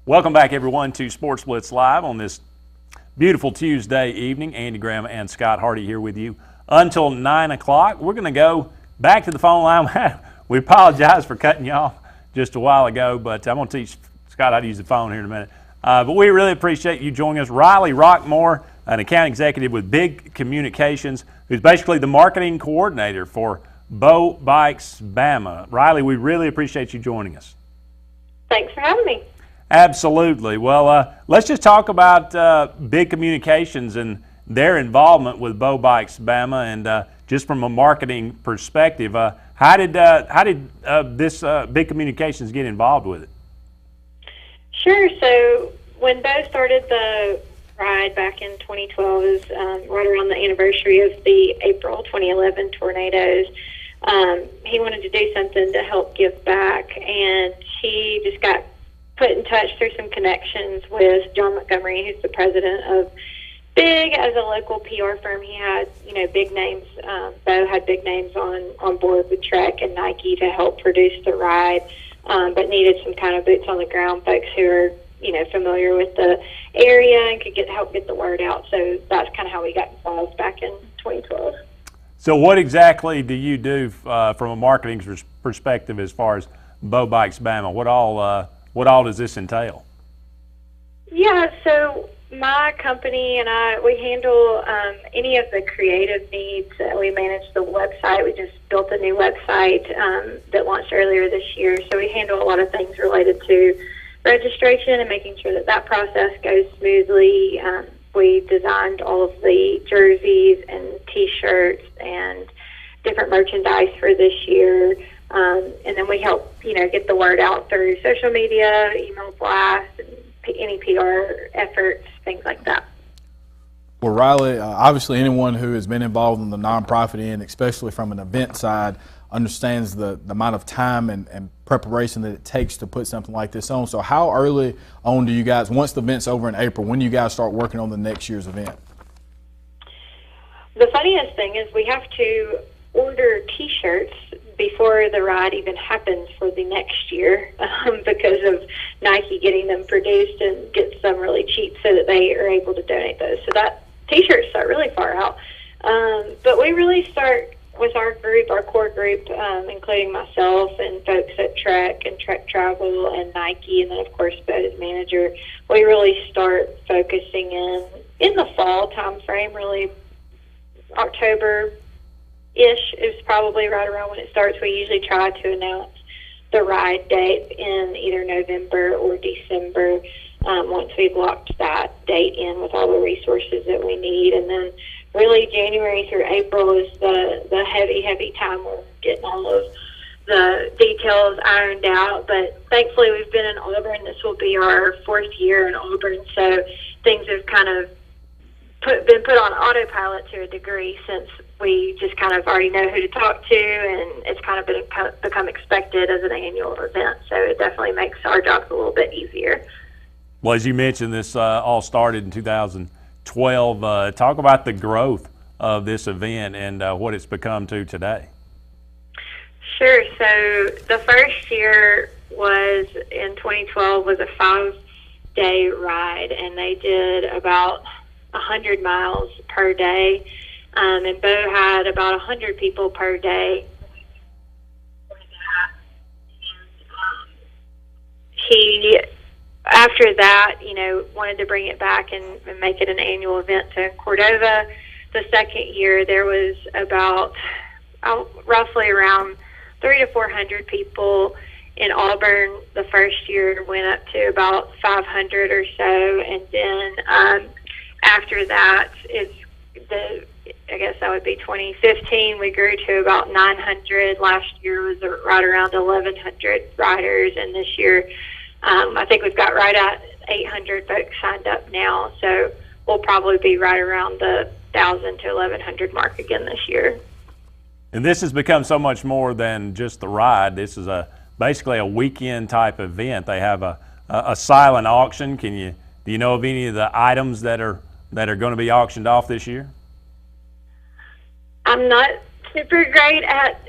Welcome back, everyone, to Sportz Blitz Live on this beautiful Tuesday evening. Andy Graham and Scott Hardy here with you until 9 o'clock. We're going to go back to the phone line. We apologize for cutting you off just a while ago, but I'm going to teach Scott how to use the phone here in a minute. But we really appreciate you joining us. Rylee Roquemore, an account executive with Big Communications, who's basically the marketing coordinator for Bo Bikes Bama. Rylee, we really appreciate you joining us. Thanks for having me. Absolutely. Well, let's just talk about Big Communications and their involvement with Bo Bikes Bama, and just from a marketing perspective, how did this Big Communications get involved with it? Sure. So when Bo started the ride back in 2012, it was right around the anniversary of the April 2011 tornadoes. He wanted to do something to help give back, and he just got put in touch through some connections with John Montgomery, who's the president of Big. As a local PR firm, he had, big names. Bo had big names on board with Trek and Nike to help produce the ride, but needed some kind of boots on the ground folks who are, familiar with the area and could help get the word out. So that's kind of how we got involved back in 2012. So what exactly do you do from a marketing perspective as far as Bo Bikes Bama? What all does this entail? Yeah, so my company and we handle any of the creative needs. We manage the website. We just built a new website that launched earlier this year. So we handle a lot of things related to registration and making sure that process goes smoothly. We designed all of the jerseys and T-shirts and different merchandise for this year. And then we help, get the word out through social media, email blasts, and any PR efforts, things like that. Well, Rylee, obviously anyone who has been involved in the nonprofit end, especially from an event side, understands the amount of time and preparation that it takes to put something like this on. So how early on do you guys, once the event's over in April, when do you guys start working on the next year's event? The funniest thing is we have to order T-shirts before the ride even happens for the next year because of Nike getting them produced and gets them really cheap so that they are able to donate those. So that T-shirts start really far out. But we really start with our group, our core group, including myself and folks at Trek and Trek Travel and Nike, and then of course Bo's manager. We really start focusing in the fall time frame, really October-ish is probably right around when it starts. We usually try to announce the ride date in either November or December once we've locked that date in with all the resources that we need. And then really January through April is the heavy time we're getting all of the details ironed out. But thankfully we've been in Auburn. This will be our 4th year in Auburn, so things have kind of been put on autopilot to a degree since we just kind of already know who to talk to, and it's kind of become expected as an annual event. So it definitely makes our jobs a little bit easier. Well, as you mentioned, this all started in 2012. Talk about the growth of this event and what it's become to today. Sure. So the first year was in 2012 was a 5-day ride, and they did about 100 miles per day. And Bo had about 100 people per day. He, after that, wanted to bring it back and make it an annual event. So in Cordova, the second year, there was about roughly around 300 to 400 people. In Auburn, the first year went up to about 500 or so, and then after that, I guess that would be 2015. We grew to about 900. Last year was right around 1,100 riders, and this year I think we've got right at 800 folks signed up now. So we'll probably be right around the 1,000 to 1,100 mark again this year. And this has become so much more than just the ride. This is basically a weekend type event. They have a silent auction. Do you know of any of the items that are going to be auctioned off this year? I'm not super great at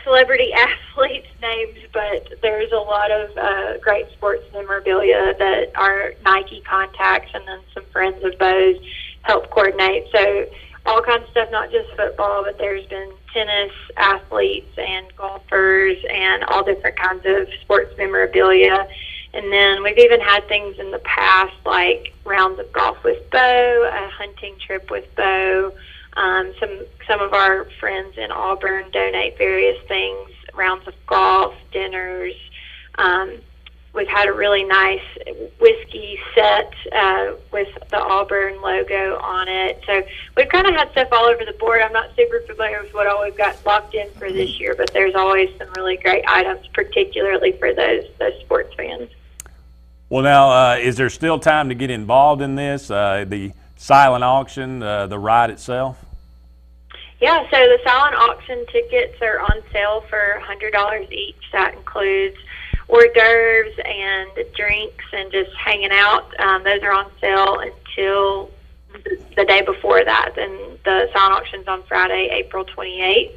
celebrity athletes' names, but there's a lot of great sports memorabilia that are Nike contacts, and then some friends of Bo's help coordinate. So all kinds of stuff, not just football, but there's been tennis athletes and golfers and all different kinds of sports memorabilia. And then we've even had things in the past like rounds of golf with Bo, a hunting trip with Bo. Some of our friends in Auburn donate various things, rounds of golf, dinners. We've had a really nice whiskey set with the Auburn logo on it. So we've kind of had stuff all over the board. I'm not super familiar with what all we've got locked in for this year, but there's always some really great items, particularly for those sports fans. Well, now, is there still time to get involved in this, the silent auction, the ride itself? Yeah, so the silent auction tickets are on sale for $100 each. That includes hors d'oeuvres and drinks and just hanging out. Those are on sale until the day before that. And the silent auction's on Friday, April 28th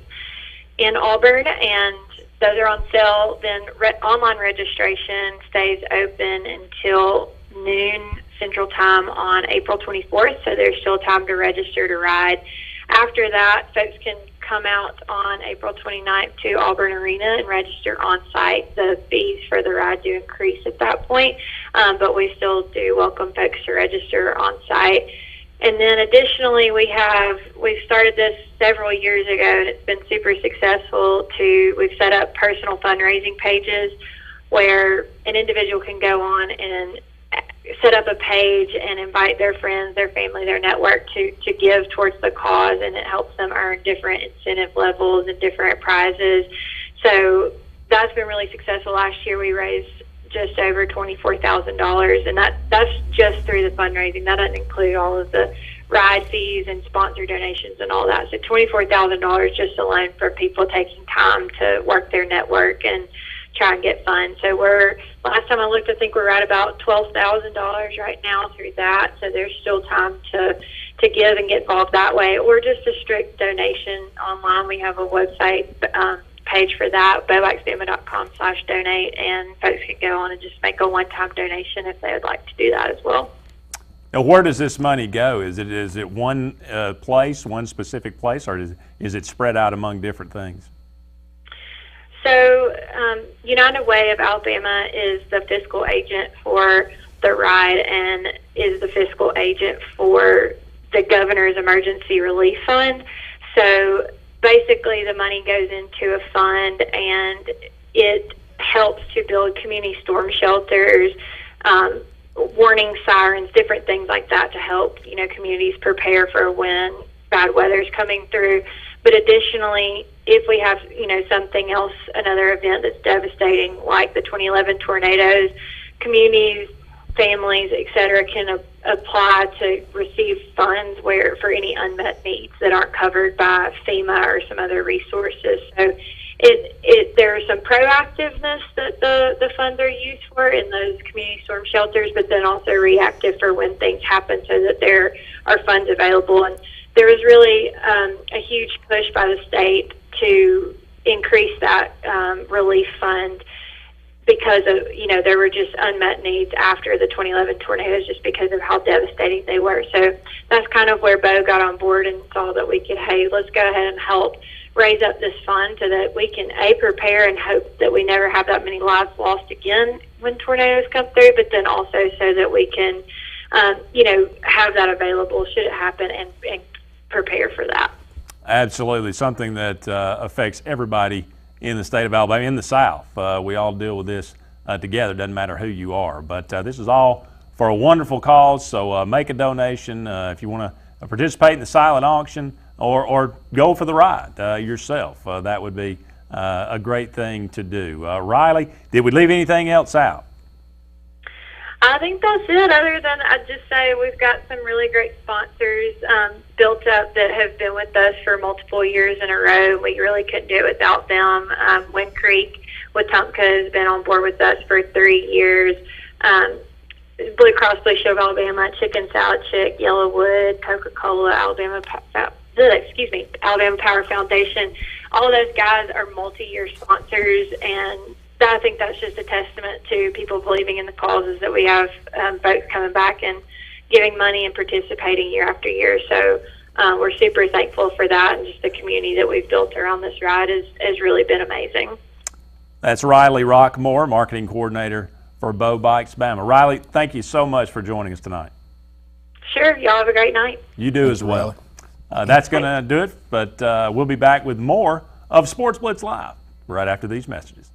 in Auburn, and those are on sale. Then online registration stays open until noon Central Time on April 24th, so there's still time to register to ride. After that, folks can come out on April 29th to Auburn Arena and register on site. The fees for the ride do increase at that point, but we still do welcome folks to register on site. And then additionally, we've started this several years ago, and it's been super successful. We've set up personal fundraising pages where an individual can go on and set up a page and invite their friends, their family, their network to give towards the cause, and it helps them earn different incentive levels and different prizes. So that's been really successful. Last year we raised just over $24,000, and that's just through the fundraising. That doesn't include all of the ride fees and sponsor donations and all that. So $24,000 just alone for people taking time to work their network and try and get funds. So last time I looked, I think we're at about $12,000 right now through that. So there's still time to give and get involved that way, or just a strict donation online. We have a website page for that, bobikesbama.com/donate, and folks can go on and just make a one-time donation if they would like to do that as well. Now, where does this money go? Is it one place, one specific place, or is it spread out among different things? So United Way of Alabama is the fiscal agent for the ride and is the fiscal agent for the Governor's Emergency Relief Fund. So basically the money goes into a fund, and it helps to build community storm shelters, warning sirens, different things like that to help, communities prepare for when bad weather is coming through. But additionally, if we have, something else, another event that's devastating, like the 2011 tornadoes, communities, families, et cetera, can apply to receive funds for any unmet needs that aren't covered by FEMA or some other resources. So there's some proactiveness that the funds are used for in those community storm shelters, but then also reactive for when things happen, so that there are funds available. And there was really a huge push by the state to increase that relief fund because of, there were just unmet needs after the 2011 tornadoes just because of how devastating they were. So that's kind of where Bo got on board and saw that we could, let's go ahead and help raise up this fund so that we can, prepare and hope that we never have that many lives lost again when tornadoes come through, but then also so that we can, have that available should it happen and prepare for that. Absolutely. Something that affects everybody in the state of Alabama, in the South. We all deal with this together. Doesn't matter who you are. But this is all for a wonderful cause, so make a donation if you want to participate in the silent auction or go for the ride yourself. That would be a great thing to do. Rylee, did we leave anything else out? I think that's it. Other than I'd just say we've got some really great sponsors built up that have been with us for multiple years in a row. We really couldn't do it without them. Wind Creek with Tumpka has been on board with us for 3 years. Blue Cross Blue Shield of Alabama, Chicken Salad Chick, Yellowwood, Coca-Cola, Alabama Power Foundation, all of those guys are multi-year sponsors, and I think that's just a testament to people believing in the causes that we have, folks coming back and giving money and participating year after year. So we're super thankful for that, and just the community that we've built around this ride has really been amazing. That's Rylee Roquemore, marketing coordinator for Bo Bikes Bama. Rylee, thank you so much for joining us tonight. Sure. Y'all have a great night. You do as well. That's going to do it, but we'll be back with more of Sportz Blitz Live right after these messages.